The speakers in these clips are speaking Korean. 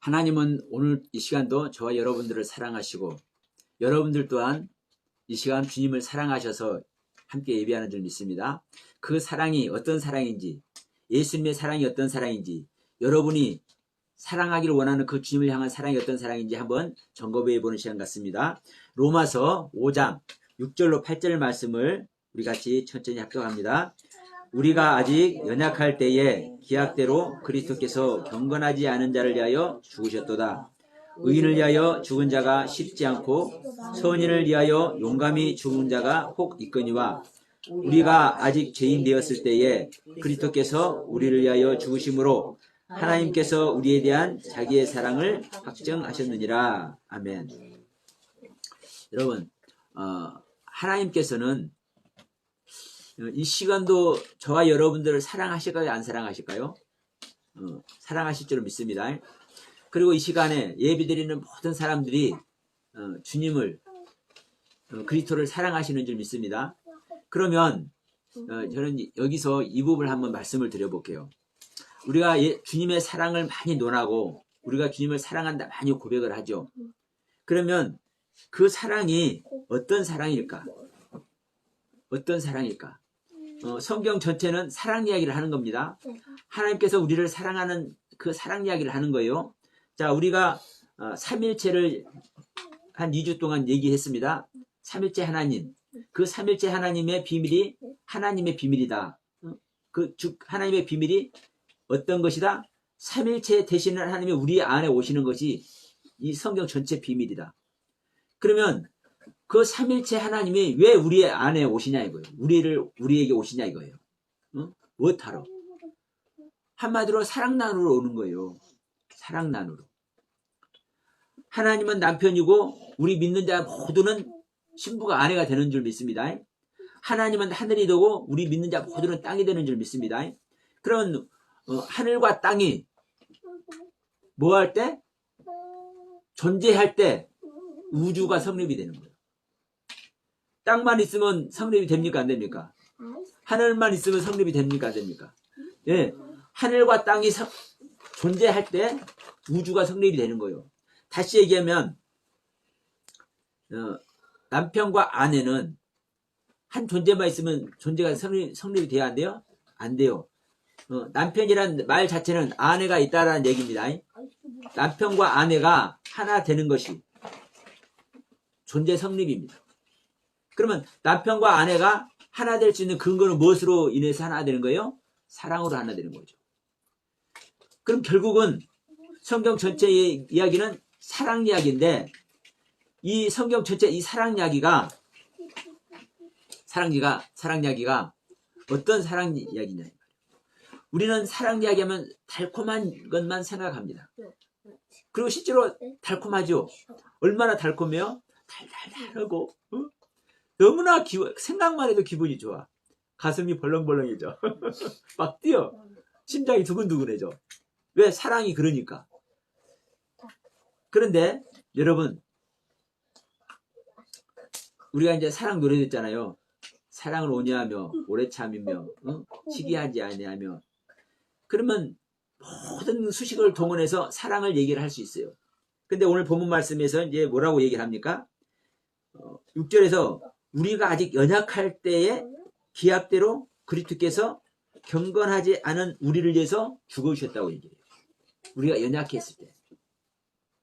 하나님은 오늘 이 시간도 저와 여러분들을 사랑하시고 여러분들 또한 이 시간 주님을 사랑하셔서 함께 예배하는 줄 믿습니다. 그 사랑이 어떤 사랑인지, 예수님의 사랑이 어떤 사랑인지, 여러분이 사랑하기를 원하는 그 주님을 향한 사랑이 어떤 사랑인지 한번 점검해 보는 시간 같습니다. 로마서 5장 6절로 8절 말씀을 우리 같이 천천히 합격합니다. 우리가 아직 연약할 때에 기약대로 그리스도께서 경건하지 않은 자를 위하여 죽으셨도다. 의인을 위하여 죽은 자가 쉽지 않고 선인을 위하여 용감히 죽은 자가 혹 있거니와 우리가 아직 죄인 되었을 때에 그리스도께서 우리를 위하여 죽으심으로 하나님께서 우리에 대한 자기의 사랑을 확정하셨느니라. 아멘. 여러분, 하나님께서는 이 시간도 저와 여러분들을 사랑하실까요? 안 사랑하실까요? 사랑하실 줄 믿습니다. 그리고 이 시간에 예배드리는 모든 사람들이 주님을 그리스도를 사랑하시는 줄 믿습니다. 그러면 저는 여기서 이 부분을 한번 말씀을 드려볼게요. 우리가 주님의 사랑을 많이 논하고 우리가 주님을 사랑한다 많이 고백을 하죠. 그러면 그 사랑이 어떤 사랑일까? 어떤 사랑일까? 성경 전체는 사랑 이야기를 하는 겁니다. 하나님께서 우리를 사랑하는 그 사랑 이야기를 하는 거예요. 자, 우리가 삼일체를 한 2주 동안 얘기했습니다. 삼일체 하나님, 그 삼일체 하나님의 비밀이 하나님의 비밀이다. 즉 하나님의 비밀이 어떤 것이다? 삼일체 되시는 하나님이 우리 안에 오시는 것이 이 성경 전체 비밀이다. 그러면 그 삼일체 하나님이 왜 우리 안에 오시냐 이거예요. 우리에게 오시냐 이거예요. 무엇하러? 한마디로 사랑 나누러 오는 거예요. 사랑 나누러. 하나님은 남편이고 우리 믿는 자 모두는 신부가 아내가 되는 줄 믿습니다. 하나님은 하늘이 되고 우리 믿는 자 모두는 땅이 되는 줄 믿습니다. 그런 하늘과 땅이 뭐 할 때? 존재할 때 우주가 성립이 되는 거예요. 땅만 있으면 성립이 됩니까? 안 됩니까? 하늘만 있으면 성립이 됩니까? 안 됩니까? 예, 하늘과 땅이 존재할 때 우주가 성립이 되는 거예요. 다시 얘기하면 남편과 아내는 한 존재만 있으면 존재가 성립이 돼야 안 돼요? 안 돼요. 남편이란 말 자체는 아내가 있다라는 얘기입니다. 남편과 아내가 하나 되는 것이 존재 성립입니다. 그러면 남편과 아내가 하나 될 수 있는 근거는 무엇으로 인해서 하나 되는 거예요? 사랑으로 하나 되는 거죠. 그럼 결국은 성경 전체의 이야기는 사랑 이야기인데 이 성경 전체 이 사랑 이야기가 어떤 사랑 이야기냐. 우리는 사랑 이야기하면 달콤한 것만 생각합니다. 그리고 실제로 달콤하죠. 얼마나 달콤해요? 달달달하고 너무나 생각만 해도 기분이 좋아. 가슴이 벌렁벌렁해져. 막 뛰어. 심장이 두근두근해져. 왜? 사랑이 그러니까. 그런데 여러분, 우리가 이제 사랑 노래 듣잖아요. 사랑을 오냐하며 오래 참으며 시기하지 아니하며. 그러면 모든 수식을 동원해서 사랑을 얘기를 할 수 있어요. 근데 오늘 본문 말씀에서 이제 뭐라고 얘기를 합니까? 6절에서 우리가 아직 연약할 때에 기약대로 그리스도께서 경건하지 않은 우리를 위해서 죽으셨다고 얘기해요. 우리가 연약했을 때.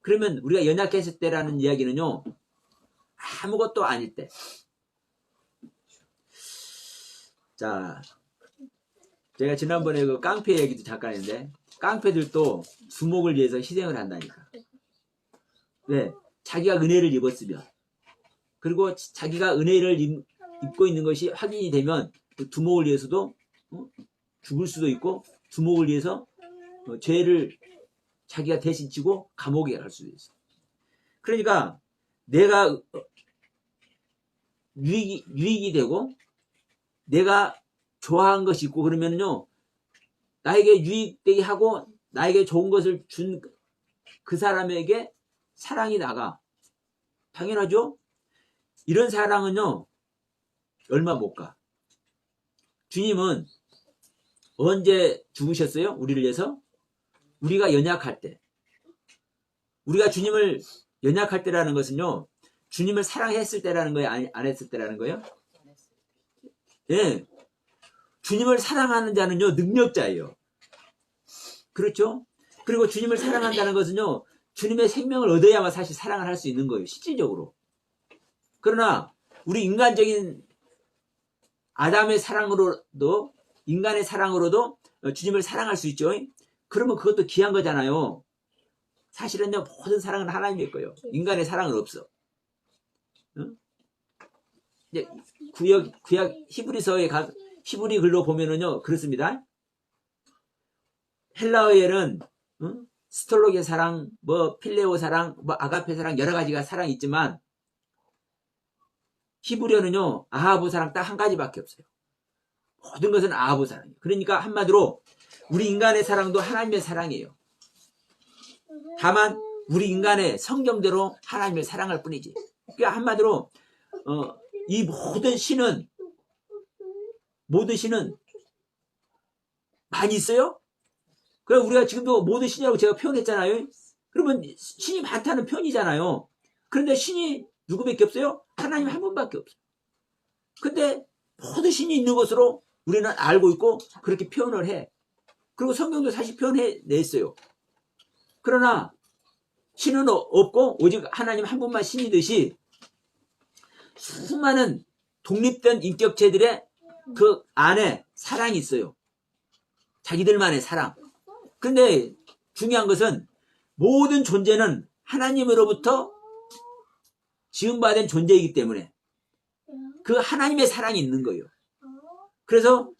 그러면 우리가 연약했을 때라는 이야기는요. 아무것도 아닐 때. 자, 제가 지난번에 그 깡패 얘기도 잠깐 했는데 깡패들도 주목을 위해서 희생을 한다니까. 왜? 자기가 은혜를 입었으면 그리고 자기가 은혜를 입고 있는 것이 확인이 되면 그 두목을 위해서도 죽을 수도 있고 두목을 위해서 죄를 자기가 대신 지고 감옥에 갈 수도 있어. 그러니까 내가 유익이 되고 내가 좋아한 것이 있고 그러면요 나에게 유익되게 하고 나에게 좋은 것을 준 그 사람에게 사랑이 나가. 당연하죠? 이런 사랑은요 얼마 못 가. 주님은 언제 죽으셨어요? 우리를 위해서? 우리가 연약할 때. 우리가 주님을 연약할 때라는 것은요, 주님을 사랑했을 때라는 거예요? 안 했을 때라는 거예요? 예. 주님을 사랑하는 자는요, 능력자예요. 그렇죠? 그리고 주님을 사랑한다는 것은요, 주님의 생명을 얻어야만 사실 사랑을 할 수 있는 거예요. 실질적으로. 그러나 우리 인간적인 아담의 사랑으로도, 인간의 사랑으로도 주님을 사랑할 수 있죠. 그러면 그것도 귀한 거잖아요. 사실은요, 모든 사랑은 하나님의 거예요. 인간의 사랑은 없어. 응? 이제 구약 히브리서에 히브리 글로 보면은요, 그렇습니다. 헬라어에는 스톨록의 사랑, 뭐 필레오 사랑, 뭐 아가페 사랑, 여러 가지가 사랑이 있지만 히브리어는요, 아하부 사랑 딱 한 가지밖에 없어요. 모든 것은 아하부 사랑이에요. 그러니까 한마디로 우리 인간의 사랑도 하나님의 사랑이에요. 다만 우리 인간의 성경대로 하나님의 사랑할 뿐이지. 그러니까 한마디로 이 모든 신은 많이 있어요? 그래 우리가 지금도 모든 신이라고 제가 표현했잖아요. 그러면 신이 많다는 표현이잖아요. 그런데 신이 누구밖에 없어요? 하나님 한 분밖에 없어요. 근데 모든 신이 있는 것으로 우리는 알고 있고 그렇게 표현을 해. 그리고 성경도 사실 표현해냈어요. 그러나 신은 없고 오직 하나님 한 분만 신이듯이 수많은 독립된 인격체들의 그 안에 사랑이 있어요. 자기들만의 사랑. 근데 중요한 것은 모든 존재는 하나님으로부터 지음받은 존재이기 때문에 그 하나님의 사랑이 있는 거예요. 그래서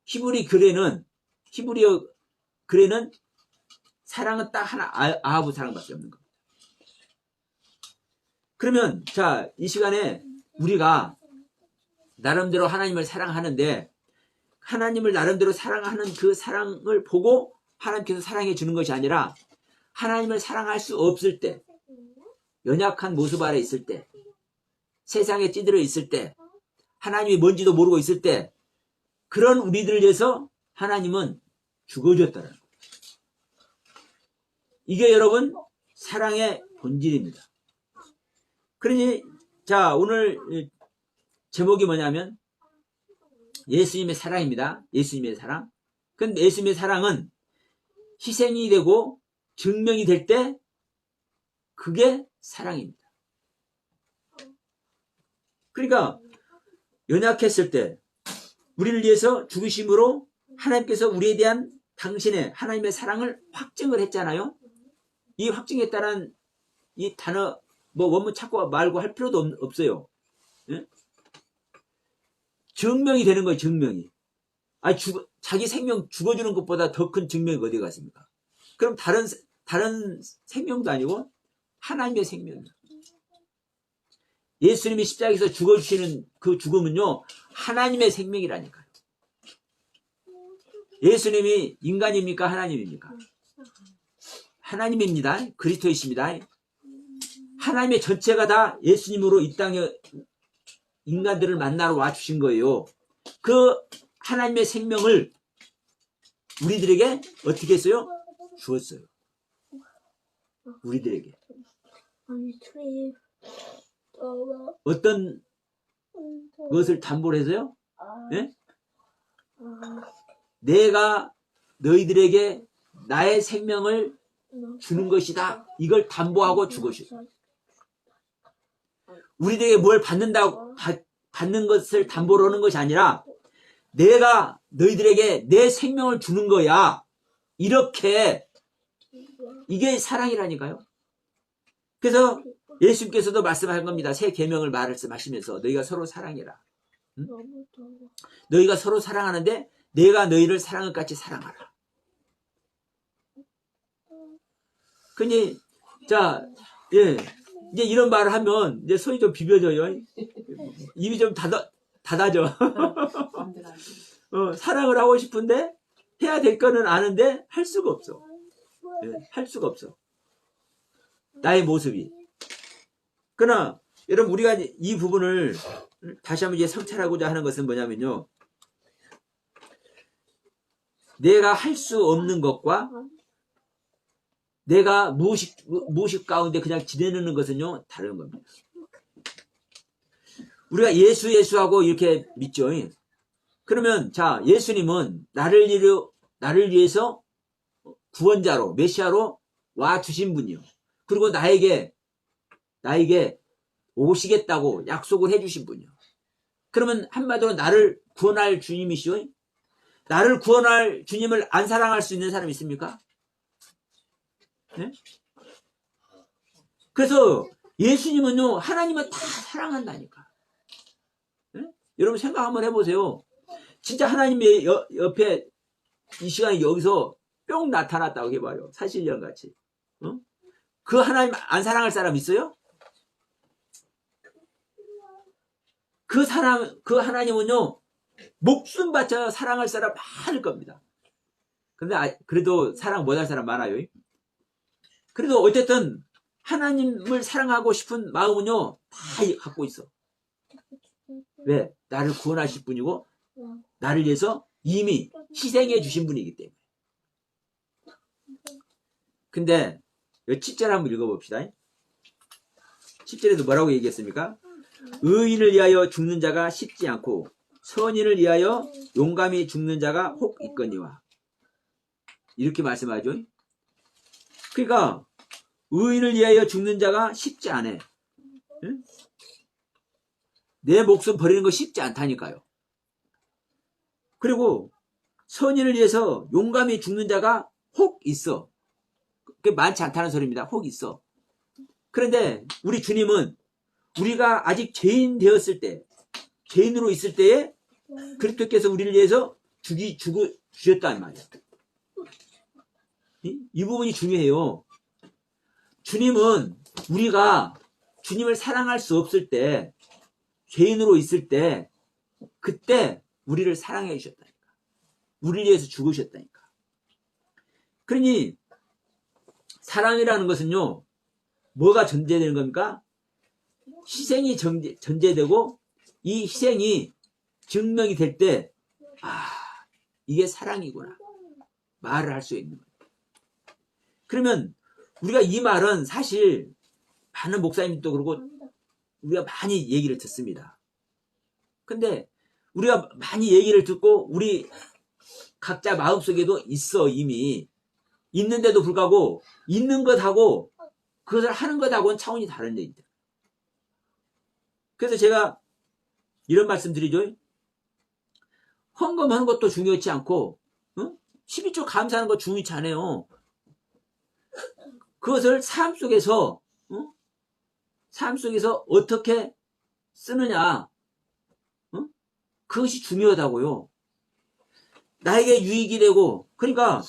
히브리어 글에는 사랑은 딱 하나, 아하부 사랑밖에 없는 겁니다. 그러면 자, 이 시간에 우리가 나름대로 하나님을 사랑하는데 하나님을 나름대로 사랑하는 그 사랑을 보고 하나님께서 사랑해 주는 것이 아니라 하나님을 사랑할 수 없을 때, 연약한 모습 아래 있을 때, 세상에 찌들어 있을 때, 하나님이 뭔지도 모르고 있을 때, 그런 우리들을 위해서 하나님은 죽어줬다는 거예요. 이게 여러분 사랑의 본질입니다. 그러니 자, 오늘 제목이 뭐냐면 예수님의 사랑입니다. 예수님의 사랑. 근데 예수님의 사랑은 희생이 되고 증명이 될 때 그게 사랑입니다. 그러니까 연약했을 때 우리를 위해서 죽으심으로 하나님께서 우리에 대한 당신의 하나님의 사랑을 확증을 했잖아요. 이 확증했다는 이 단어 뭐 원문 찾고 말고 할 필요도 없어요. 예? 증명이 되는 거예요. 증명이. 아니 자기 생명 죽어주는 것보다 더 큰 증명이 어디 갔습니까? 그럼 다른 생명도 아니고 하나님의 생명이에요. 예수님이 십자가에서 죽어주시는 그 죽음은요 하나님의 생명이라니까요. 예수님이 인간입니까? 하나님입니까? 하나님입니다. 그리스도이십니다. 하나님의 전체가 다 예수님으로 이 땅에 인간들을 만나러 와주신 거예요. 그 하나님의 생명을 우리들에게 어떻게 했어요? 주었어요. 우리들에게. 어떤 것을 담보로 해서요? 네? 내가 너희들에게 나의 생명을 주는 것이다. 이걸 담보하고 죽으셨어요. 우리들에게 뭘 받는 것을 담보로 하는 것이 아니라 내가 너희들에게 내 생명을 주는 거야. 이렇게 이게 사랑이라니까요. 그래서 예수님께서도 말씀한 겁니다. 새 계명을 말씀하시면서 너희가 서로 사랑해라. 응? 너희가 서로 사랑하는데 내가 너희를 사랑을 같이 사랑하라. 그니 자, 예, 이제 이런 말을 하면 이제 손이 좀 비벼져요. 입이 좀 닫아져. 사랑을 하고 싶은데 해야 될 거는 아는데 할 수가 없어. 예, 할 수가 없어. 나의 모습이. 그러나 여러분 우리가 이 부분을 다시 한번 이제 성찰하고자 하는 것은 뭐냐면요. 내가 할 수 없는 것과 내가 무의식 가운데 그냥 지내는 것은요, 다른 겁니다. 우리가 예수하고 이렇게 믿죠. 그러면, 자, 예수님은 나를 위해서 구원자로, 메시아로 와 주신 분이요. 그리고 나에게 오시겠다고 약속을 해 주신 분이요. 그러면 한마디로 나를 구원할 주님이시오. 나를 구원할 주님을 안 사랑할 수 있는 사람이 있습니까? 네? 그래서 예수님은요, 하나님은 다 사랑한다니까. 네? 여러분 생각 한번 해보세요. 진짜 하나님의 옆에 이 시간에 여기서 뿅 나타났다고 해봐요. 사실령같이. 어? 그 하나님 안 사랑할 사람 있어요? 그 하나님은요, 목숨 바쳐 사랑할 사람 많을 겁니다. 근데 그래도 사랑 못할 사람 많아요. 그래도 어쨌든 하나님을 사랑하고 싶은 마음은요, 다 갖고 있어. 왜? 나를 구원하실 분이고 나를 위해서 이미 희생해 주신 분이기 때문에. 근데 7절 한번 읽어봅시다. 10절에도 뭐라고 얘기했습니까? 의인을 위하여 죽는 자가 쉽지 않고 선인을 위하여 용감히 죽는 자가 혹 있거니와. 이렇게 말씀하죠. 그러니까 의인을 위하여 죽는 자가 쉽지 않아. 응? 내 목숨 버리는 거 쉽지 않다니까요. 그리고 선인을 위해서 용감히 죽는 자가 혹 있어. 그게 많지 않다는 소리입니다. 혹 있어. 그런데 우리 주님은 우리가 아직 죄인 되었을 때, 죄인으로 있을 때에 그리스도께서 우리를 위해서 주셨단 말이야. 이 부분이 중요해요. 주님은 우리가 주님을 사랑할 수 없을 때, 죄인으로 있을 때, 그때 우리를 사랑해 주셨다니까. 우리를 위해서 죽으셨다니까. 그러니 사랑이라는 것은요, 뭐가 전제되는 겁니까? 희생이 전제되고 이 희생이 증명이 될 때, 이게 사랑이구나 말을 할 수 있는 거예요. 그러면 우리가 이 말은 사실 많은 목사님도 그러고 우리가 많이 얘기를 듣습니다. 근데 우리가 많이 얘기를 듣고 우리 각자 마음속에도 있어. 이미 있는데도 불구하고 있는 것하고 그것을 하는 것하고는 차원이 다른 얘기입니다. 그래서 제가 이런 말씀 드리죠. 헌금하는 것도 중요치 않고 12조 감사하는 거 중요치 않아요. 그것을 삶 속에서 어떻게 쓰느냐, 그것이 중요하다고요. 나에게 유익이 되고, 그러니까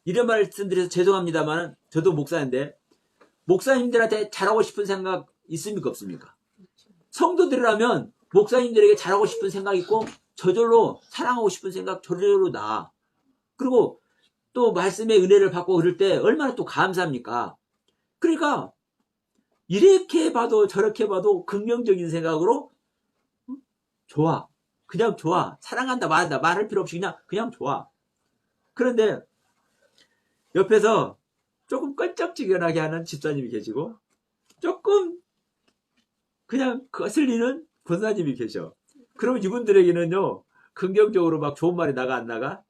이런 말씀드려서 죄송합니다만 저도 목사인데 목사님들한테 잘하고 싶은 생각 있습니까 없습니까? 성도들이라면 목사님들에게 잘하고 싶은 생각 있고 저절로 사랑하고 싶은 생각 저절로 나. 그리고 또 말씀의 은혜를 받고 그럴 때 얼마나 또 감사합니까? 그러니까 이렇게 봐도 저렇게 봐도 긍정적인 생각으로 좋아. 그냥 좋아. 사랑한다 말한다 말할 필요 없이 그냥 좋아. 그런데 옆에서 조금 껄쩍지근하게 하는 집사님이 계시고 조금 그냥 거슬리는 권사님이 계셔. 그러면 이분들에게는요, 긍정적으로 막 좋은 말이 나가 안 나가?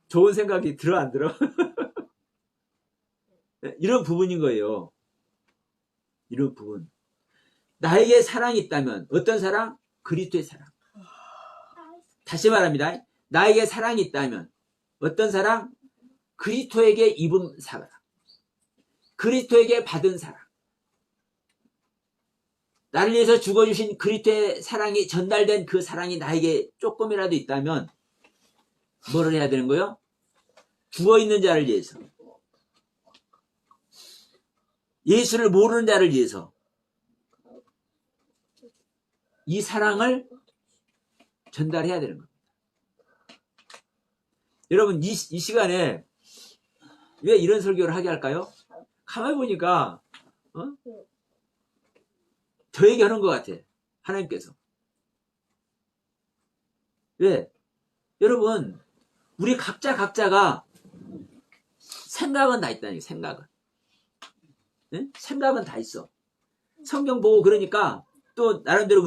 좋은 생각이 들어 안 들어? 이런 부분인 거예요. 이런 부분. 나에게 사랑이 있다면 어떤 사랑? 그리스도의 사랑. 다시 말합니다. 나에게 사랑이 있다면 어떤 사랑? 그리스도에게 입은 사랑. 그리스도에게 받은 사랑. 나를 위해서 죽어주신 그리스도의 사랑이 전달된 그 사랑이 나에게 조금이라도 있다면 뭐를 해야 되는 거예요? 죽어있는 자를 위해서, 예수를 모르는 자를 위해서 이 사랑을 전달해야 되는 겁니다. 여러분 이 시간에 왜 이런 설교를 하게 할까요? 가만히 보니까 저에게 하는 것 같아. 하나님께서. 왜? 여러분 우리 각자가 생각은 다 있다니까. 생각은. 예? 생각은 다 있어. 성경 보고 그러니까 또 나름대로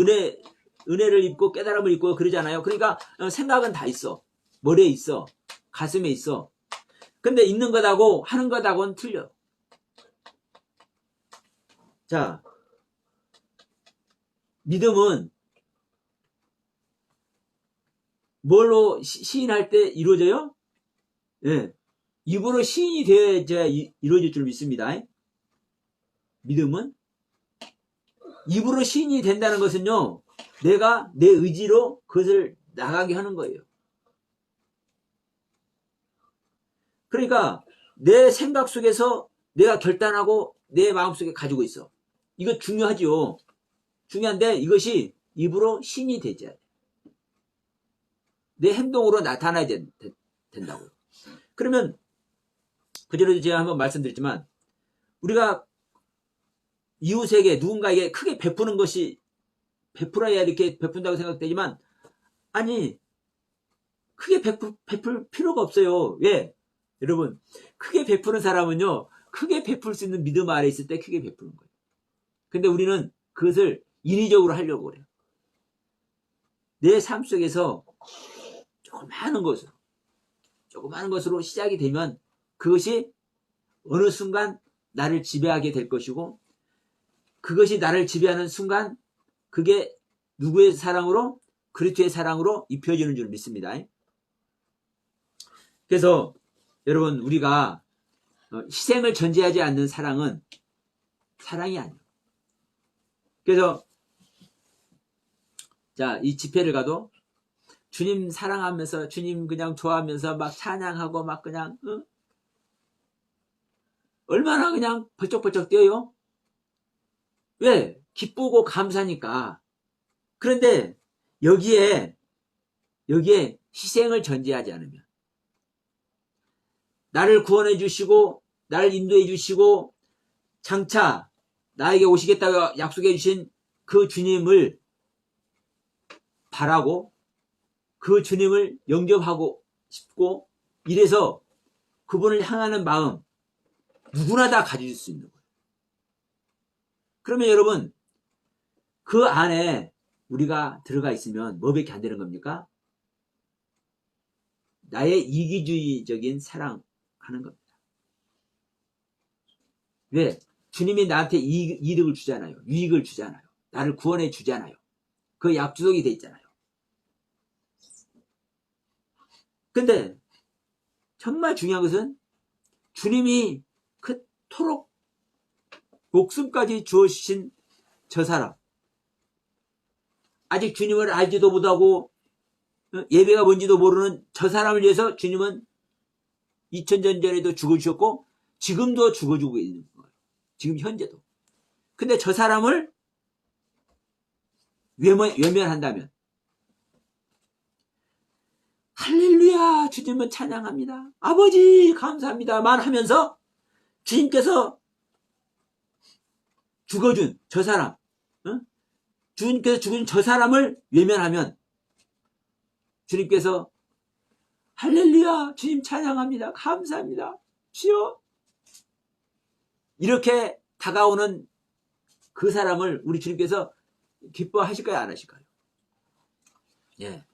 은혜를 입고 깨달음을 입고 그러잖아요. 그러니까 생각은 다 있어. 머리에 있어. 가슴에 있어. 근데 있는 것하고 하는 것하고는 틀려. 자, 믿음은 뭘로 시인할 때 이루어져요? 예. 입으로 시인이 되어야 이루어질 줄 믿습니다. 믿음은 입으로 시인이 된다는 것은요, 내가 내 의지로 그것을 나가게 하는 거예요. 그러니까 내 생각 속에서 내가 결단하고 내 마음속에 가지고 있어. 이거 중요하죠. 중요한데 이것이 입으로 시인이 되지 않아요. 내 행동으로 나타나야 된다고. 그러면 그전에도 제가 한번 말씀드렸지만 우리가 이웃에게 누군가에게 크게 베푸는 것이 베풀어야 이렇게 베푼다고 생각되지만 아니 크게 베풀 필요가 없어요. 왜? 여러분 크게 베푸는 사람은요 크게 베풀 수 있는 믿음 아래 있을 때 크게 베푸는 거예요. 근데 우리는 그것을 인위적으로 하려고 그래요. 내 삶 속에서 조그마한 것으로 시작이 되면 그것이 어느 순간 나를 지배하게 될 것이고 그것이 나를 지배하는 순간 그게 누구의 사랑으로? 그리스도의 사랑으로 입혀지는 줄 믿습니다. 그래서 여러분 우리가 희생을 전제하지 않는 사랑은 사랑이 아니에요. 그래서 자, 이 집회를 가도 주님 사랑하면서 주님 그냥 좋아하면서 막 찬양하고 막 그냥 얼마나 그냥 벌쩍벌쩍 뛰어요. 왜? 기쁘고 감사니까. 그런데 여기에 희생을 전제하지 않으면 나를 구원해 주시고 나를 인도해 주시고 장차 나에게 오시겠다고 약속해 주신 그 주님을 바라고 그 주님을 영접하고 싶고 이래서 그분을 향하는 마음 누구나 다 가질 수 있는 거예요. 그러면 여러분 그 안에 우리가 들어가 있으면 뭐밖에 안 되는 겁니까? 나의 이기주의적인 사랑하는 겁니다. 왜? 주님이 나한테 이득을 주잖아요. 유익을 주잖아요. 나를 구원해 주잖아요. 그 약속이 돼 있잖아요. 근데 정말 중요한 것은 주님이 그토록 목숨까지 주어주신 저 사람 아직 주님을 알지도 못하고 예배가 뭔지도 모르는 저 사람을 위해서 주님은 2000년 전에도 죽어주셨고 지금도 죽어주고 있는 거예요. 지금 현재도. 근데 저 사람을 외면한다면 할렐루야 주님은 찬양합니다. 아버지 감사합니다만 하면서 주님께서 죽어준 저 사람 주님께서 죽은 저 사람을 외면하면 주님께서 할렐루야 주님 찬양합니다. 감사합니다. 주여 이렇게 다가오는 그 사람을 우리 주님께서 기뻐하실까요? 안 하실까요? 예,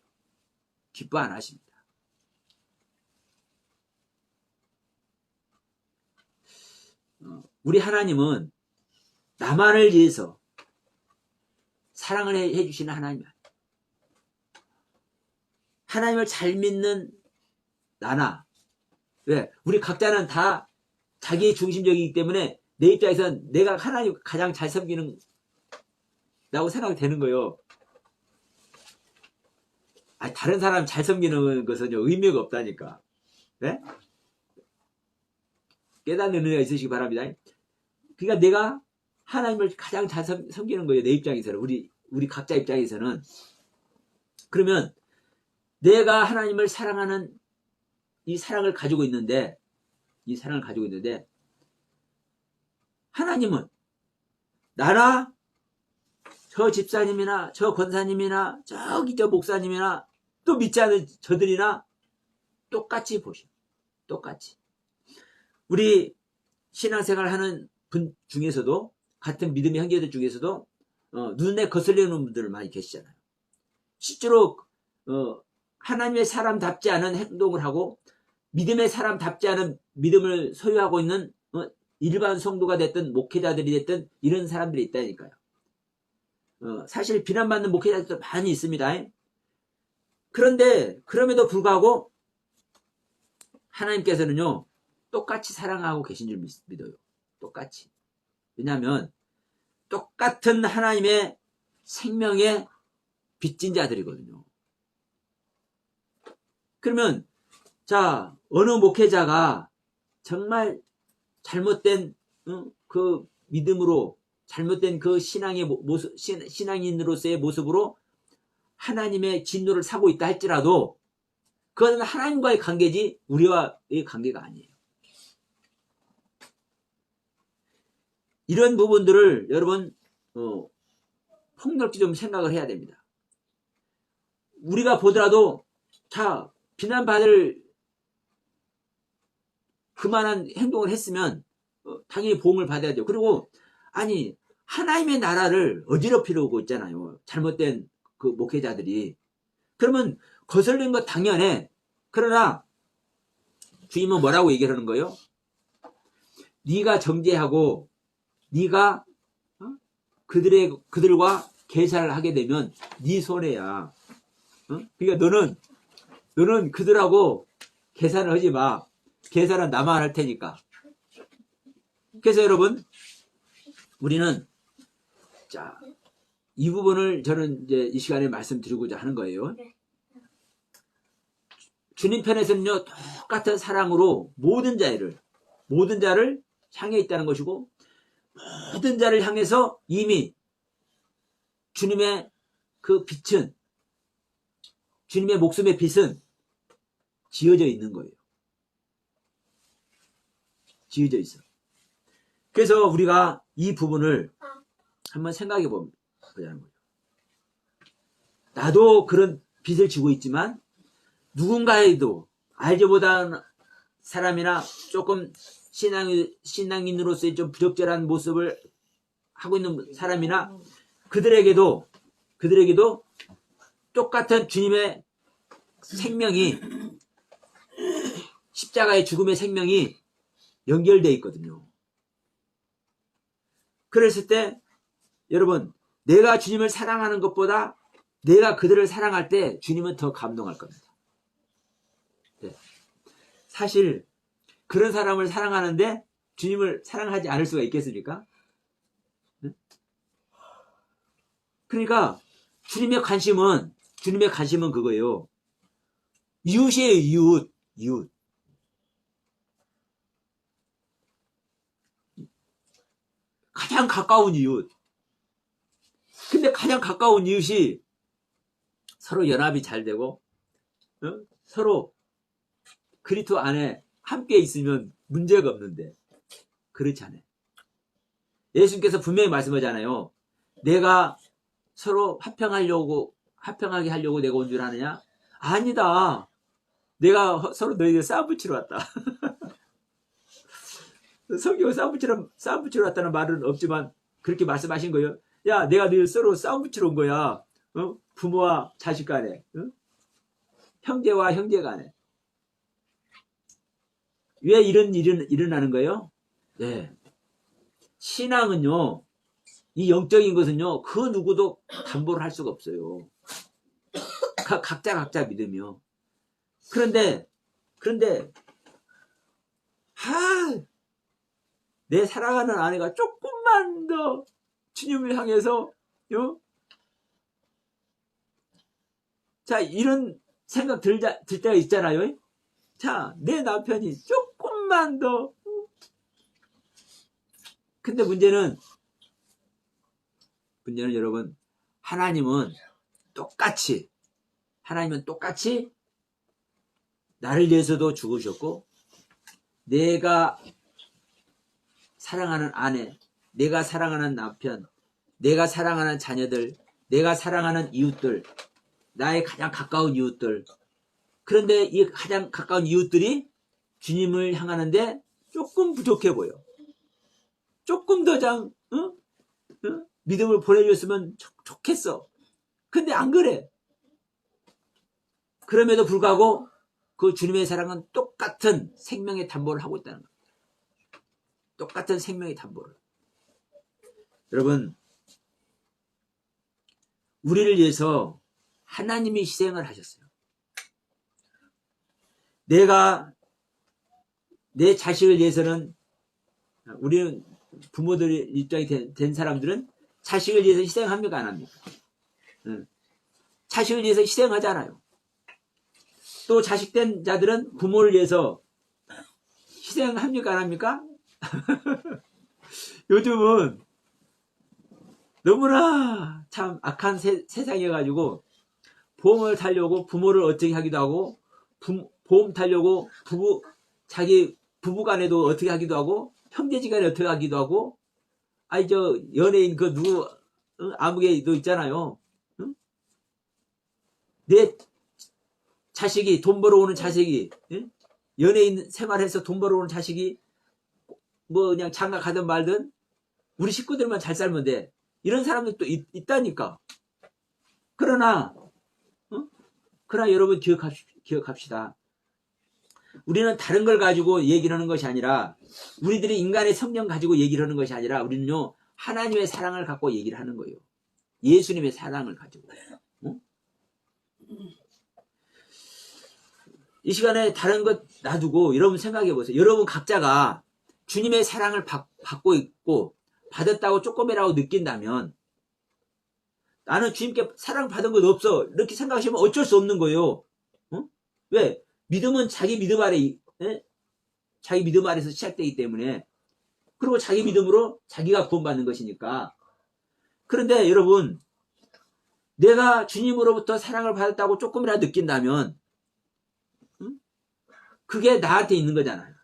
기뻐 안 하십니다. 우리 하나님은 나만을 위해서 사랑을 해주시는 하나님 아니에요. 하나님을 잘 믿는 나나 왜? 우리 각자는 다 자기 중심적이기 때문에 내 입장에서는 내가 하나님 가장 잘 섬기는 라고 생각이 되는 거예요. 아니, 다른 사람 잘 섬기는 것은 의미가 없다니까. 네? 깨닫는 은혜가 있으시기 바랍니다. 그러니까 내가 하나님을 가장 잘 섬기는 거예요. 내 입장에서는 우리 각자 입장에서는. 그러면 내가 하나님을 사랑하는 이 사랑을 가지고 있는데 하나님은 나나 저 집사님이나 저 권사님이나 저기 저 목사님이나 또 믿지 않는 저들이나 똑같이 보셔. 똑같이. 우리 신앙생활 하는 분 중에서도, 같은 믿음의 형제들 중에서도 눈에 거슬리는 분들 많이 계시잖아요. 실제로 하나님의 사람답지 않은 행동을 하고 믿음의 사람답지 않은 믿음을 소유하고 있는 일반 성도가 됐든 목회자들이 됐든 이런 사람들이 있다니까요. 사실 비난받는 목회자들도 많이 있습니다. 그런데 그럼에도 불구하고 하나님께서는요 똑같이 사랑하고 계신 줄 믿어요. 똑같이. 왜냐하면 똑같은 하나님의 생명의 빚진 자들이거든요. 그러면 자, 어느 목회자가 정말 잘못된 그 믿음으로, 잘못된 그 신앙의 모습, 신앙인으로서의 모습으로 하나님의 진노를 사고 있다 할지라도 그것은 하나님과의 관계지 우리와의 관계가 아니에요. 이런 부분들을 여러분 폭넓게 좀 생각을 해야 됩니다. 우리가 보더라도 자, 비난받을 그만한 행동을 했으면 당연히 보응을 받아야 돼요. 그리고 아니 하나님의 나라를 어지럽히려고 있잖아요. 잘못된 그 목회자들이. 그러면 거슬린 거 당연해. 그러나 주님은 뭐라고 얘기를 하는 거예요? 네가 정죄하고 네가 그들과 계산을 하게 되면 네 손해야. 그러니까 너는 그들하고 계산을 하지 마. 계산은 나만 할 테니까. 그래서 여러분, 우리는 자, 이 부분을 저는 이제 이 시간에 말씀드리고자 하는 거예요. 주님 편에서는요 똑같은 사랑으로 모든 자를 향해 있다는 것이고, 모든 자를 향해서 이미 주님의 그 빛은, 주님의 목숨의 빛은 지어져 있는 거예요. 지어져 있어. 그래서 우리가 이 부분을 한번 생각해 보자는 거예요. 나도 그런 빛을 지고 있지만 누군가에도 알지 못한 사람이나 조금 신앙인으로서의 좀 부적절한 모습을 하고 있는 사람이나 그들에게도 똑같은 주님의 생명이, 십자가의 죽음의 생명이 연결되어 있거든요. 그랬을 때 여러분, 내가 주님을 사랑하는 것보다 내가 그들을 사랑할 때 주님은 더 감동할 겁니다. 네. 사실 그런 사람을 사랑하는데 주님을 사랑하지 않을 수가 있겠습니까? 네? 그러니까 주님의 관심은 그거예요. 이웃이에요. 이웃. 가장 가까운 이웃. 근데 가장 가까운 이웃이 서로 연합이 잘 되고 서로 그리스도 안에 함께 있으면 문제가 없는데 그렇지 않아요. 예수님께서 분명히 말씀하잖아요. 내가 서로 화평하게 하려고 내가 온 줄 아느냐? 아니다. 내가 서로 너희들 싸움 붙이러 왔다. 성경에 싸움 붙이러 왔다는 말은 없지만 그렇게 말씀하신 거예요. 야, 내가 너희 서로 싸움 붙이러 온 거야. 부모와 자식 간에, 형제와 형제 간에. 왜 이런 일이 일어나는 거예요? 네. 신앙은요, 이 영적인 것은요, 그 누구도 담보를 할 수가 없어요. 각자 믿으며. 그런데, 내 사랑하는 아내가 조금만 더 주님을 향해서, 자, 이런 생각 들 때가 있잖아요. 자, 내 남편이 조금만 더. 근데 문제는 여러분, 하나님은 똑같이 나를 위해서도 죽으셨고, 내가 사랑하는 아내, 내가 사랑하는 남편, 내가 사랑하는 자녀들, 내가 사랑하는 이웃들, 나의 가장 가까운 이웃들. 그런데 이 가장 가까운 이웃들이 주님을 향하는데 조금 부족해 보여. 조금 더 믿음을 보내줬으면 좋겠어. 근데 안 그래. 그럼에도 불구하고 그 주님의 사랑은 똑같은 생명의 담보를 하고 있다는 겁니다. 똑같은 생명의 담보를. 여러분, 우리를 위해서 하나님이 희생을 하셨어요. 내 자식을 위해서는, 우리는 부모들 입장이 된 사람들은 자식을 위해서 희생합니까? 안 합니까? 자식을 위해서 희생하잖아요. 또 자식된 자들은 부모를 위해서 희생합니까? 안 합니까? 요즘은 너무나 참 악한 세상이어가지고 보험을 타려고 부모를 어떻게 하기도 하고, 보험 타려고 자기 부부간에도 어떻게 하기도 하고, 형제지간에 어떻게 하기도 하고, 연예인 누구 아무개도 있잖아요. 응? 내 자식이, 돈 벌어오는 자식이, 응? 연예인 생활해서 돈 벌어오는 자식이 그냥 장가 가든 말든 우리 식구들만 잘 살면 돼. 이런 사람들도 있다니까. 그러나 여러분 기억합시다. 우리는 다른 걸 가지고 얘기를 하는 것이 아니라, 우리들이 인간의 성령 가지고 얘기를 하는 것이 아니라, 우리는요 하나님의 사랑을 갖고 얘기를 하는 거예요. 예수님의 사랑을 가지고. 이 시간에 다른 것 놔두고 여러분 생각해 보세요. 여러분 각자가 주님의 사랑을 받고 있고 받았다고 조금이라도 느낀다면, 나는 주님께 사랑받은 것 없어, 이렇게 생각하시면 어쩔 수 없는 거예요. 왜? 믿음은 자기 믿음 아래서 시작되기 때문에, 그리고 자기 믿음으로 자기가 구원받는 것이니까. 그런데 여러분, 내가 주님으로부터 사랑을 받았다고 조금이라도 느낀다면 그게 나한테 있는 거잖아요.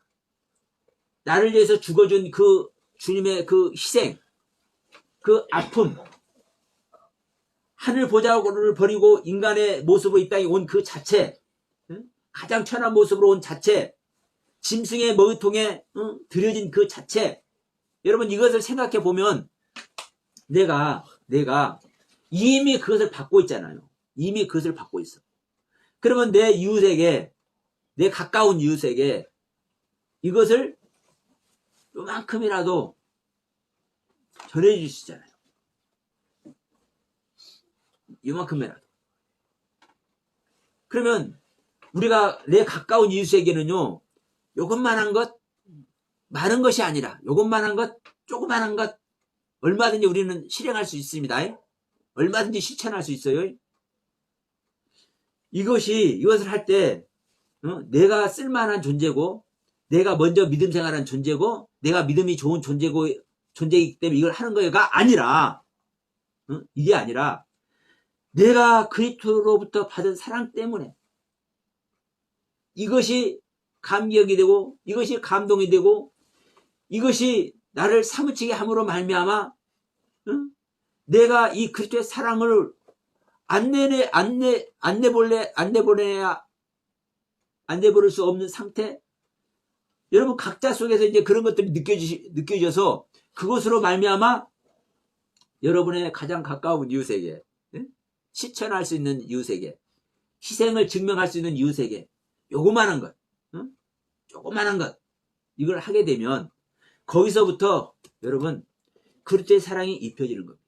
나를 위해서 죽어준 그 주님의 그 희생, 그 아픔, 하늘 보좌를 버리고 인간의 모습으로 이 땅에 온 그 자체, 가장 천한 모습으로 온 자체, 짐승의 먹이통에 들여진 그 자체, 여러분 이것을 생각해 보면 내가 이미 그것을 받고 있잖아요. 이미 그것을 받고 있어. 그러면 내 이웃에게, 내 가까운 이웃에게 이것을 요만큼이라도 전해줄 수 있잖아요. 요만큼이라도. 그러면 우리가 내 가까운 이웃에게는요, 요것만한 것, 많은 것이 아니라 요것만한 것, 조그만한 것 얼마든지 우리는 실행할 수 있습니다. 얼마든지 실천할 수 있어요. 이것을 할 때 내가 쓸만한 존재고, 내가 먼저 믿음 생활한 존재고, 내가 믿음이 좋은 존재이기 때문에 이걸 하는 거가 아니라, 이게 아니라 내가 그리스도로부터 받은 사랑 때문에 이것이 감격이 되고, 이것이 감동이 되고, 이것이 나를 사무치게 함으로 말미암아 내가 이 그리스도의 사랑을 안 내버릴 수 없는 상태. 여러분 각자 속에서 이제 그런 것들이 느껴져서 그것으로 말미암아 여러분의 가장 가까운 이웃에게, 실천할 수 있는 이웃에게, 희생을 증명할 수 있는 이웃에게 조그만한 것, 이걸 하게 되면 거기서부터 여러분 그리스도의 사랑이 입혀지는 겁니다.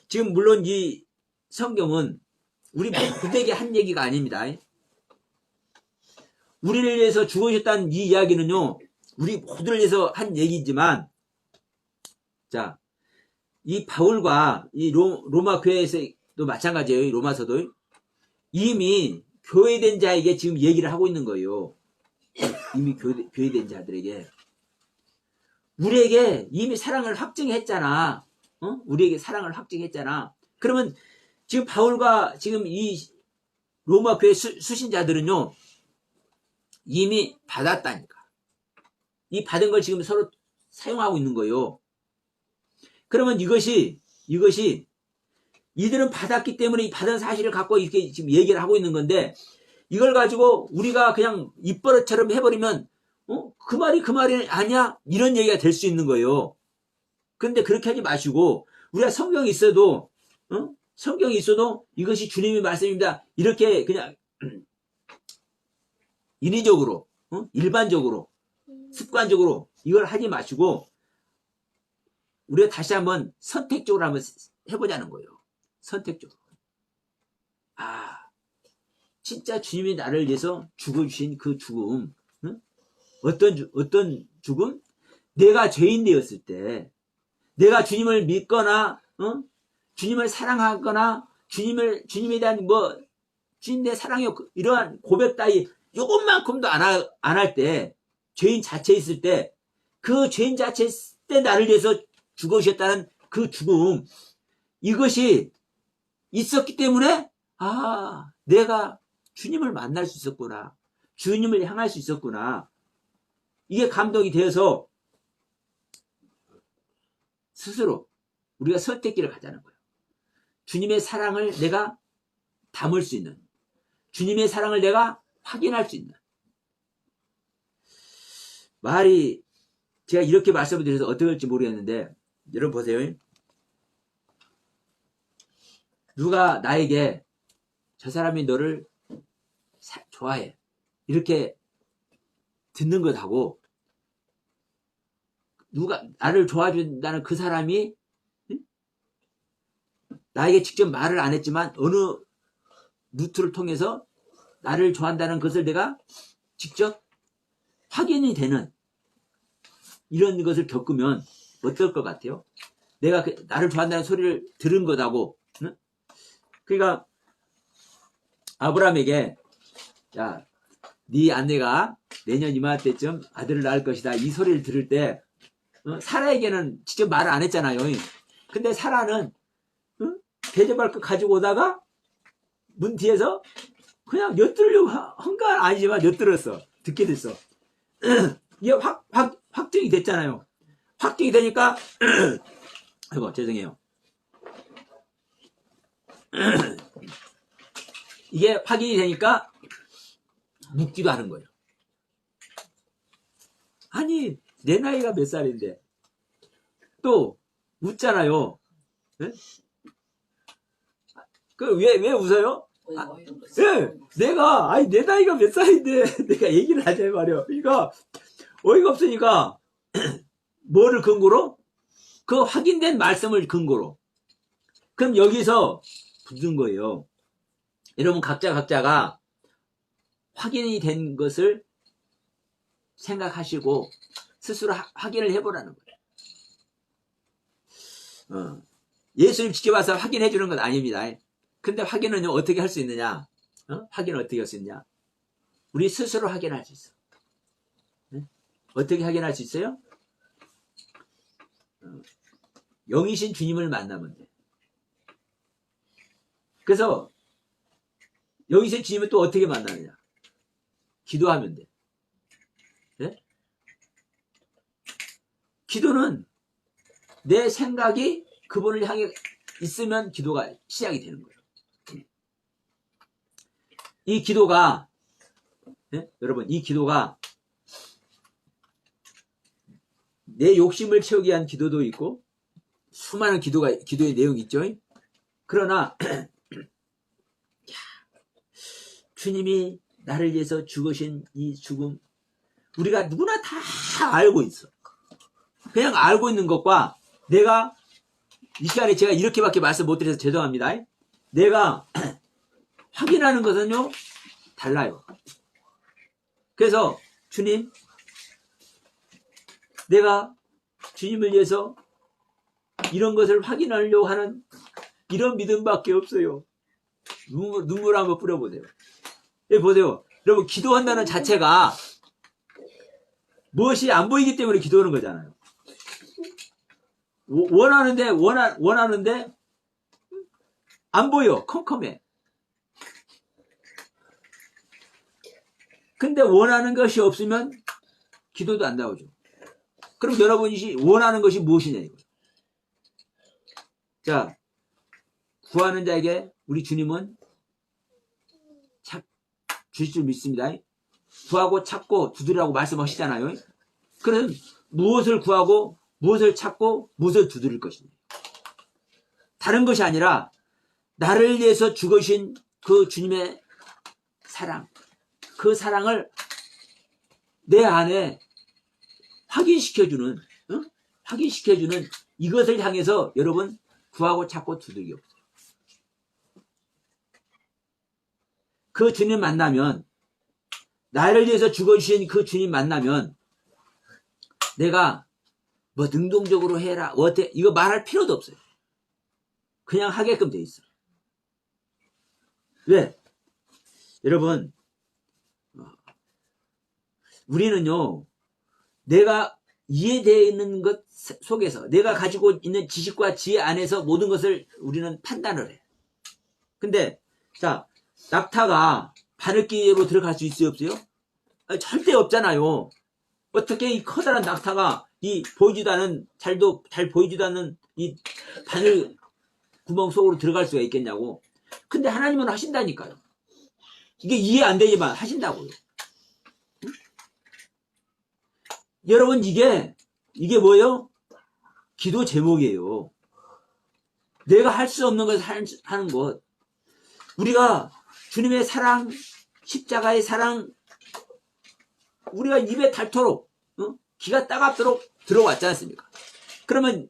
지금 물론 이 성경은 우리 모두에게 한 얘기가 아닙니다. 우리를 위해서 죽으셨다는 이 이야기는요, 우리 모두를 위해서 한 얘기지만, 자, 이 바울과 이 로마 교회에서도 마찬가지예요. 로마서도 이미 교회된 자에게 지금 얘기를 하고 있는 거예요. 이미 교회된 자들에게. 우리에게 이미 사랑을 확증했잖아. 우리에게 사랑을 확증했잖아. 그러면 지금 바울과 지금 이 로마 교회 수신자들은요, 이미 받았다니까. 이 받은 걸 지금 서로 사용하고 있는 거예요. 그러면 이것이 이들은 받았기 때문에 이 받은 사실을 갖고 이렇게 지금 얘기를 하고 있는 건데, 이걸 가지고 우리가 그냥 입버릇처럼 해버리면 그 말이 아니야? 이런 얘기가 될 수 있는 거예요. 근데 그렇게 하지 마시고, 우리가 성경이 있어도, 성경이 있어도 이것이 주님의 말씀입니다. 이렇게 그냥 인위적으로, 일반적으로, 습관적으로 이걸 하지 마시고, 우리가 다시 한번 선택적으로 한번 해보자는 거예요. 선택적으로. 진짜 주님이 나를 위해서 죽어주신 그 죽음, 어떤 죽음? 내가 죄인 되었을 때, 내가 주님을 믿거나, 주님을 사랑하거나, 주님에 대한 주님 내 사랑해, 이러한 고백 따위, 요것만큼도 안 할 때, 죄인 자체 있을 때, 그 죄인 자체 있을 때 나를 위해서 죽으셨다는 그 죽음, 이것이 있었기 때문에, 내가 주님을 만날 수 있었구나. 주님을 향할 수 있었구나. 이게 감동이 되어서 스스로 우리가 선택기를 가자는 거예요. 주님의 사랑을 내가 담을 수 있는, 주님의 사랑을 내가 확인할 수 있는. 말이 제가 이렇게 말씀을 드려서 어떻게 할지 모르겠는데, 여러분 보세요. 누가 나에게 저 사람이 너를 좋아해, 이렇게 듣는 것하고, 누가 나를 좋아준다는 그 사람이 나에게 직접 말을 안 했지만 어느 루트를 통해서 나를 좋아한다는 것을 내가 직접 확인이 되는 이런 것을 겪으면 어떨 것 같아요? 내가 나를 좋아한다는 소리를 들은 것하고, 그러니까 아브라함에게, 야, 네 아내가 내년 이맘때쯤 아들을 낳을 것이다, 이 소리를 들을 때 사라에게는 직접 말을 안 했잖아요. 근데 사라는 대접할 거 가지고 오다가 문 뒤에서 그냥 엿들으려고 한 건 아니지만 엿들었어. 듣게 됐어. 이게 확정이 됐잖아요. 확정이 되니까 아이고 죄송해요. 이게 확인이 되니까 묻기도 하는 거예요. 아니 내 나이가 몇 살인데 또 묻잖아요. 네? 왜 웃어요? 내가 내 나이가 몇 살인데 내가 얘기를 하자 말이야. 그러니까 어이가 없으니까 뭐를 근거로? 그 확인된 말씀을 근거로. 그럼 여기서 붙은 거예요. 여러분 각자가 확인이 된 것을 생각하시고 스스로 확인을 해보라는 거예요. 예수님 직접 와서 확인해 주는 건 아닙니다. 근데 확인은 어떻게 할 수 있느냐? 확인을 어떻게 할 수 있냐? 우리 스스로 확인할 수 있어. 어떻게 확인할 수 있어요? 영이신 주님을 만나면 돼. 그래서 영이신 주님을 또 어떻게 만나느냐? 기도하면 돼. 네? 기도는 내 생각이 그분을 향해 있으면 기도가 시작이 되는 거예요. 이 기도가, 네? 여러분, 이 기도가 내 욕심을 채우기 위한 기도도 있고, 수많은 기도의 내용이 있죠. 그러나, 주님이 나를 위해서 죽으신 이 죽음, 우리가 누구나 다 알고 있어. 그냥 알고 있는 것과 내가 이 시간에 제가 이렇게밖에 말씀 못 드려서 죄송합니다. 내가 확인하는 것은요, 달라요. 그래서 주님, 내가 주님을 위해서 이런 것을 확인하려고 하는 이런 믿음밖에 없어요. 눈물 한번 뿌려보세요. 여기 보세요. 여러분, 기도한다는 자체가 무엇이 안 보이기 때문에 기도하는 거잖아요. 원하는데 안 보여. 컴컴해. 근데 원하는 것이 없으면 기도도 안 나오죠. 그럼 여러분이 원하는 것이 무엇이냐 이거죠. 자, 구하는 자에게 우리 주님은 주실 줄 믿습니다. 구하고 찾고 두드리라고 말씀하시잖아요. 그럼 무엇을 구하고 무엇을 찾고 무엇을 두드릴 것입니다. 다른 것이 아니라 나를 위해서 죽으신 그 주님의 사랑, 그 사랑을 내 안에 확인시켜주는, 확인시켜주는 이것을 향해서 여러분 구하고 찾고 두들겨. 그 주님 만나면, 나를 위해서 죽어주신 그 주님 만나면 내가 뭐 능동적으로 해라, 어때, 이거 말할 필요도 없어요. 그냥 하게끔 돼 있어. 왜? 여러분, 우리는요, 내가 이해되어 있는 것 속에서, 내가 가지고 있는 지식과 지혜 안에서 모든 것을 우리는 판단을 해. 근데, 자, 낙타가 바늘기로 들어갈 수 있어요, 없어요? 아니, 절대 없잖아요. 어떻게 이 커다란 낙타가 이 보이지도 않은, 잘 보이지도 않는 이 바늘 구멍 속으로 들어갈 수가 있겠냐고. 근데 하나님은 하신다니까요. 이게 이해 안 되지만 하신다고요. 응? 여러분, 이게 뭐예요? 기도 제목이에요. 내가 할 수 없는 것을 하는 것. 우리가 주님의 사랑, 십자가의 사랑, 우리가 입에 닳도록, 기가 따갑도록 들어왔지 않습니까? 그러면,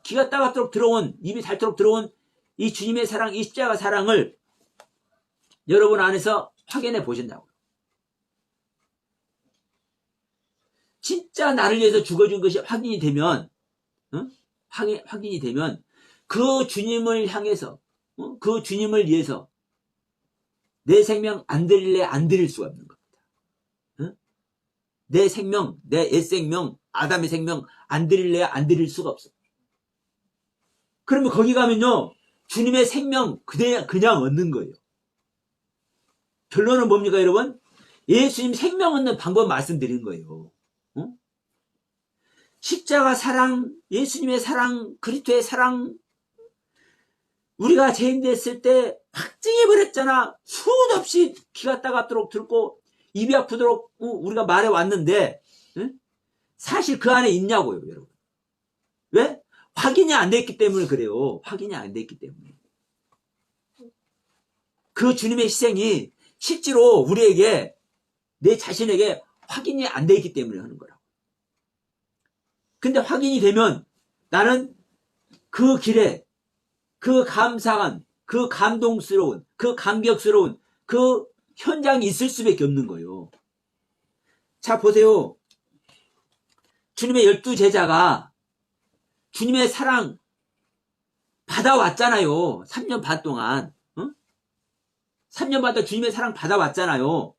기가 따갑도록 들어온, 입이 닳도록 들어온 이 주님의 사랑, 이 십자가 사랑을 여러분 안에서 확인해 보신다고요. 진짜 나를 위해서 죽어준 것이 확인이 되면, 확인이 되면, 그 주님을 향해서, 그 주님을 위해서 내 생명 안 드릴래 안 드릴 수가 없는 겁니다. 내 생명, 내 옛생명, 아담의 생명 안 드릴래 안 드릴 수가 없어. 그러면 거기 가면요, 주님의 생명 그냥 얻는 거예요. 결론은 뭡니까, 여러분? 예수님 생명 얻는 방법 말씀드린 거예요. 십자가 사랑, 예수님의 사랑, 그리스도의 사랑, 우리가 죄인 됐을 때 확증해버렸잖아. 수도 없이 기가 따갑도록 들고 입이 아프도록 우리가 말해왔는데, 사실 그 안에 있냐고요, 여러분. 왜? 확인이 안 됐기 때문에 그래요. 확인이 안 됐기 때문에. 그 주님의 희생이 실제로 우리에게, 내 자신에게 확인이 안 되기 때문에 하는 거라고. 근데 확인이 되면 나는 그 길에 그 감사한, 그 감동스러운, 그 감격스러운 그 현장이 있을 수밖에 없는 거예요. 자, 보세요. 주님의 12제자가 주님의 사랑 받아왔잖아요. 3년 반 동안. 3년 반 동안 주님의 사랑 받아왔잖아요.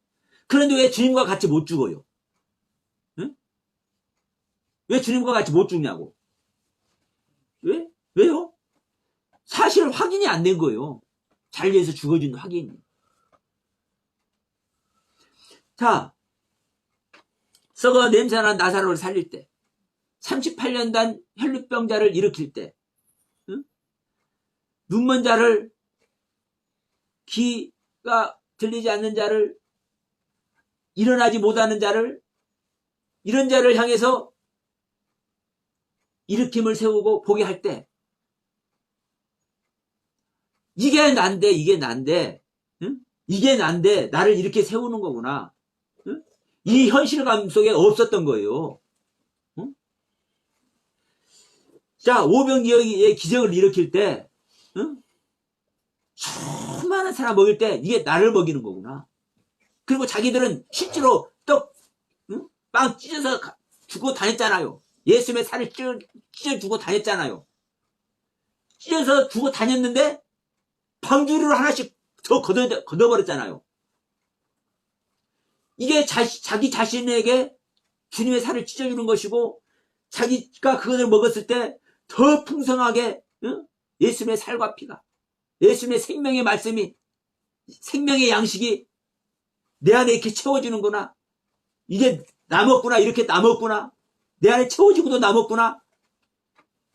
그런데 왜 주님과 같이 못 죽어요? 왜 주님과 같이 못 죽냐고. 왜? 왜요? 사실 확인이 안 된 거예요. 잘 위해서 죽어준 확인이. 자, 썩어 냄새나는 나사로를 살릴 때, 38년간 혈루병자를 일으킬 때, 눈먼 자를, 귀가 들리지 않는 자를, 일어나지 못하는 자를, 이런 자를 향해서 일으킴을 세우고 보게 할 때, 이게 난데, 이게 난데, 이게 난데 나를 이렇게 세우는 거구나. 이 현실감 속에 없었던 거예요. 자, 오병이어의 기적을 일으킬 때, 수많은 사람 먹일 때 이게 나를 먹이는 거구나. 그리고 자기들은 실제로 떡, 빵 찢어서 주고 다녔잖아요. 예수님의 살을 찢어주고 다녔잖아요. 찢어서 주고 다녔는데 방주리로 하나씩 더 걷어버렸잖아요. 이게 자기 자신에게 주님의 살을 찢어주는 것이고, 자기가 그것을 먹었을 때 더 풍성하게 예수님의 살과 피가, 예수님의 생명의 말씀이, 생명의 양식이 내 안에 이렇게 채워지는구나. 이게 남았구나. 이렇게 남았구나. 내 안에 채워지고도 남았구나.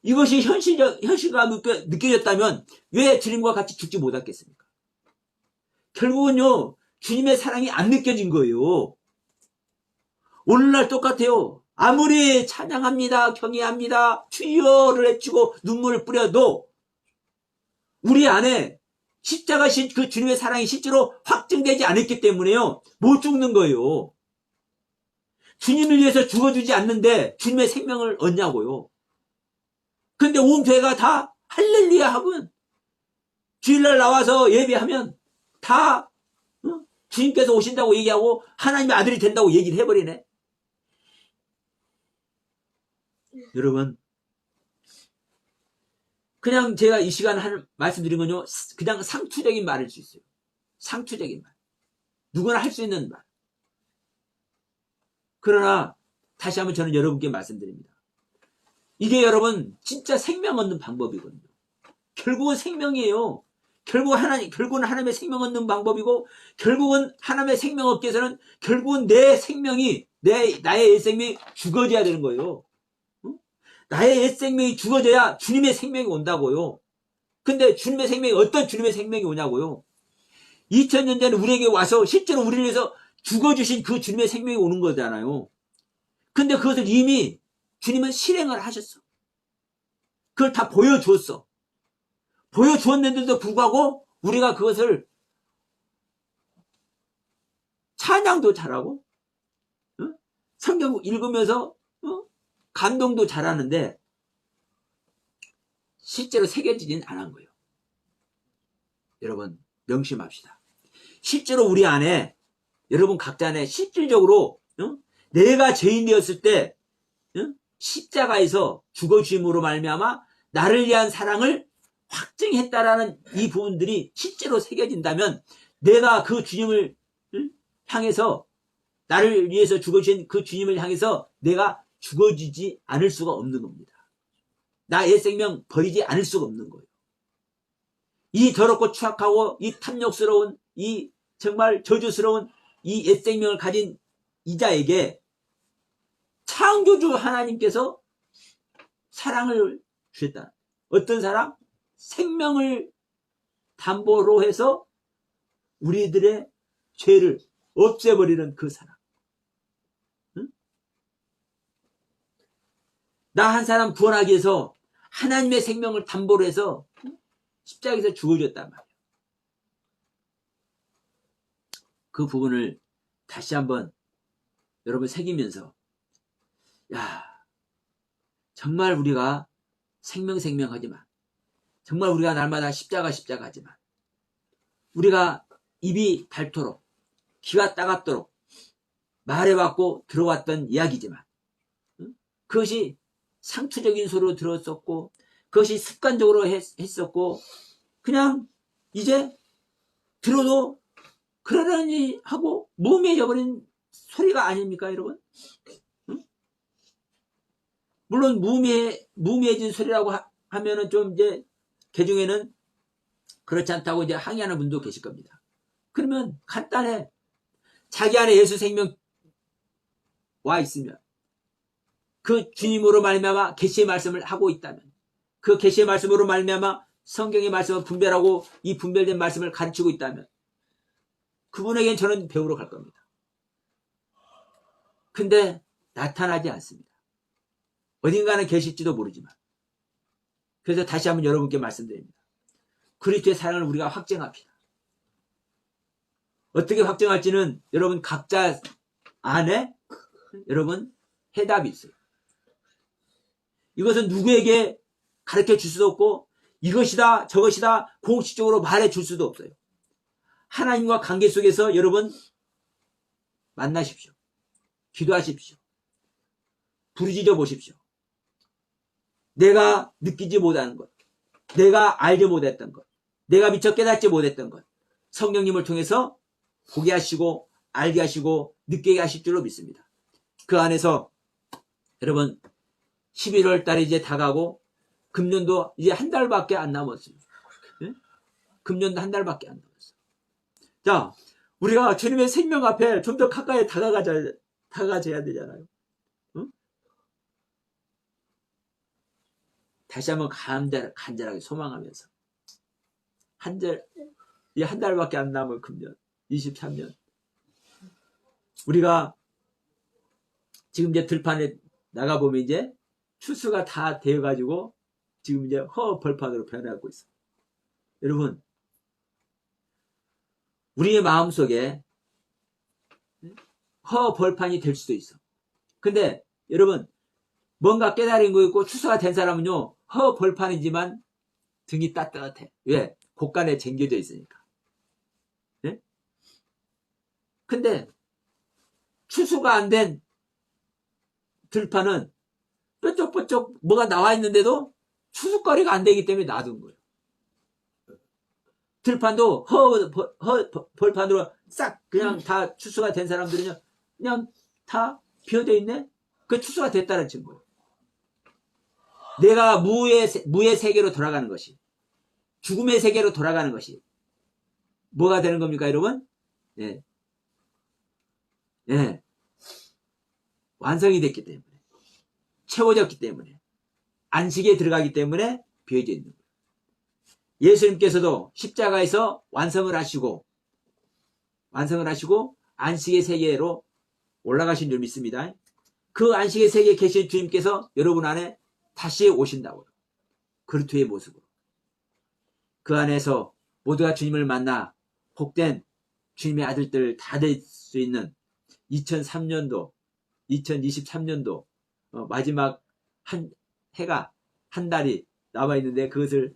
이것이 현실감 느껴졌다면 왜 주님과 같이 죽지 못했겠습니까? 결국은요, 주님의 사랑이 안 느껴진 거예요. 오늘날 똑같아요. 아무리 찬양합니다, 경외합니다, 주여를 외치고 눈물을 뿌려도 우리 안에 십자가신 그 주님의 사랑이 실제로 확증되지 않았기 때문에요. 못 죽는 거예요. 주님을 위해서 죽어주지 않는데 주님의 생명을 얻냐고요. 근데 온 교회가 다 할렐루야 하면 주일날 나와서 예배하면 다 주님께서 오신다고 얘기하고 하나님의 아들이 된다고 얘기를 해버리네. 여러분, 그냥 제가 이 시간 말씀드린 건요, 그냥 상투적인 말일 수 있어요. 상투적인 말. 누구나 할 수 있는 말. 그러나 다시 한번 저는 여러분께 말씀드립니다. 이게 여러분 진짜 생명 얻는 방법이거든요. 결국은 생명이에요. 결국은 하나님의 생명 얻는 방법이고, 결국은 하나님의 생명 얻기 위해서는 결국은 내 생명이, 나의 옛 생명이 죽어져야 되는 거예요. 나의 옛 생명이 죽어져야 주님의 생명이 온다고요. 근데 주님의 생명이, 어떤 주님의 생명이 오냐고요. 2000년 전에 우리에게 와서 실제로 우리를 위해서 죽어주신 그 주님의 생명이 오는 거잖아요. 근데 그것을 이미 주님은 실행을 하셨어. 그걸 다 보여주었어. 보여주었는데도 불구하고 우리가 그것을 찬양도 잘하고, 성경 읽으면서 감동도 잘하는데 실제로 새겨지진 않은 거예요. 여러분 명심합시다. 실제로 우리 안에, 여러분 각자 안에 실질적으로 내가 죄인 되었을 때 십자가에서 죽어주심으로 말미암아 나를 위한 사랑을 확증했다라는 이 부분들이 실제로 새겨진다면, 내가 그 주님을 향해서, 나를 위해서 죽어주신 그 주님을 향해서 내가 죽어지지 않을 수가 없는 겁니다. 나 옛 생명 버리지 않을 수가 없는 거예요. 이 더럽고 추악하고 이 탐욕스러운, 이 정말 저주스러운 이 옛 생명을 가진 이자에게 창조주 하나님께서 사랑을 주셨다. 어떤 사랑? 생명을 담보로 해서 우리들의 죄를 없애버리는 그 사랑. 나 한 사람 구원하기 위해서 하나님의 생명을 담보로 해서 십자가에서 죽어줬단 말이에요. 그 부분을 다시 한번 여러분 새기면서, 야, 정말 우리가 생명하지만, 정말 우리가 날마다 십자가 하지만, 우리가 입이 닳도록 귀가 따갑도록 말해왔고 들어왔던 이야기지만, 그것이 상투적인 소리로 들었었고, 그것이 습관적으로 했었고, 그냥 이제 들어도 그러려니 하고 무의미해져버린 소리가 아닙니까, 여러분? 물론 무의미해진 소리라고 하면은 좀 이제 개중에는 그렇지 않다고 이제 항의하는 분도 계실 겁니다. 그러면 간단해. 자기 안에 예수 생명 와 있으면, 그 주님으로 말미암아 계시의 말씀을 하고 있다면, 그 계시의 말씀으로 말미암아 성경의 말씀을 분별하고 이 분별된 말씀을 가르치고 있다면, 그분에겐 저는 배우러 갈 겁니다. 근데 나타나지 않습니다. 어딘가는 계실지도 모르지만. 그래서 다시 한번 여러분께 말씀드립니다. 그리스도의 사랑을 우리가 확증합시다. 어떻게 확증할지는 여러분 각자 안에 여러분 해답이 있어요. 이것은 누구에게 가르쳐 줄 수도 없고, 이것이다 저것이다 공식적으로 말해 줄 수도 없어요. 하나님과 관계 속에서 여러분 만나십시오. 기도하십시오. 부르짖어 보십시오. 내가 느끼지 못하는 것, 내가 알지 못했던 것, 내가 미처 깨닫지 못했던 것, 성령님을 통해서 보게 하시고 알게 하시고 느끼게 하실 줄로 믿습니다. 그 안에서 여러분 11월 달이 이제 다가고 금년도 이제 한 달밖에 안 남았어요. 네? 금년도 한 달밖에 안 남았어요. 자, 우리가 주님의 생명 앞에 좀 더 가까이 다가가야 되잖아요. 응? 다시 한번 간절하게 소망하면서 한 달밖에 안 남은 금년, 23년. 우리가 지금 이제 들판에 나가보면 이제 추수가 다 되어가지고 지금 이제 허벌판으로 변해가고 있어. 여러분, 우리의 마음속에 허벌판이 될 수도 있어. 근데 여러분, 뭔가 깨달은 거 있고 추수가 된 사람은요, 허벌판이지만 등이 따뜻해. 왜? 곳간에 쟁겨져 있으니까. 네? 근데 추수가 안 된 들판은 뾰족뾰족 뭐가 나와 있는데도 추수거리가 안 되기 때문에 놔둔 거예요. 들판도 벌판으로 싹 그냥 다 추수가 된 사람들은요, 그냥 다 비어져 있네? 그 추수가 됐다는 증거예요. 내가 무의 세계로 돌아가는 것이, 죽음의 세계로 돌아가는 것이 뭐가 되는 겁니까, 여러분? 예. 예. 완성이 됐기 때문에, 채워졌기 때문에, 안식에 들어가기 때문에 비어져 있는 거예요. 예수님께서도 십자가에서 완성을 하시고 안식의 세계로 올라가신 줄 믿습니다. 그 안식의 세계에 계신 주님께서 여러분 안에 다시 오신다고요. 그리스도의 모습으로. 그 안에서 모두가 주님을 만나 복된 주님의 아들들 다 될 수 있는 2023년도 마지막 한 해가, 한 달이 남아 있는데 그것을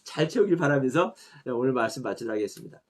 잘 채우길 바라면서 오늘 말씀 마치도록 하겠습니다.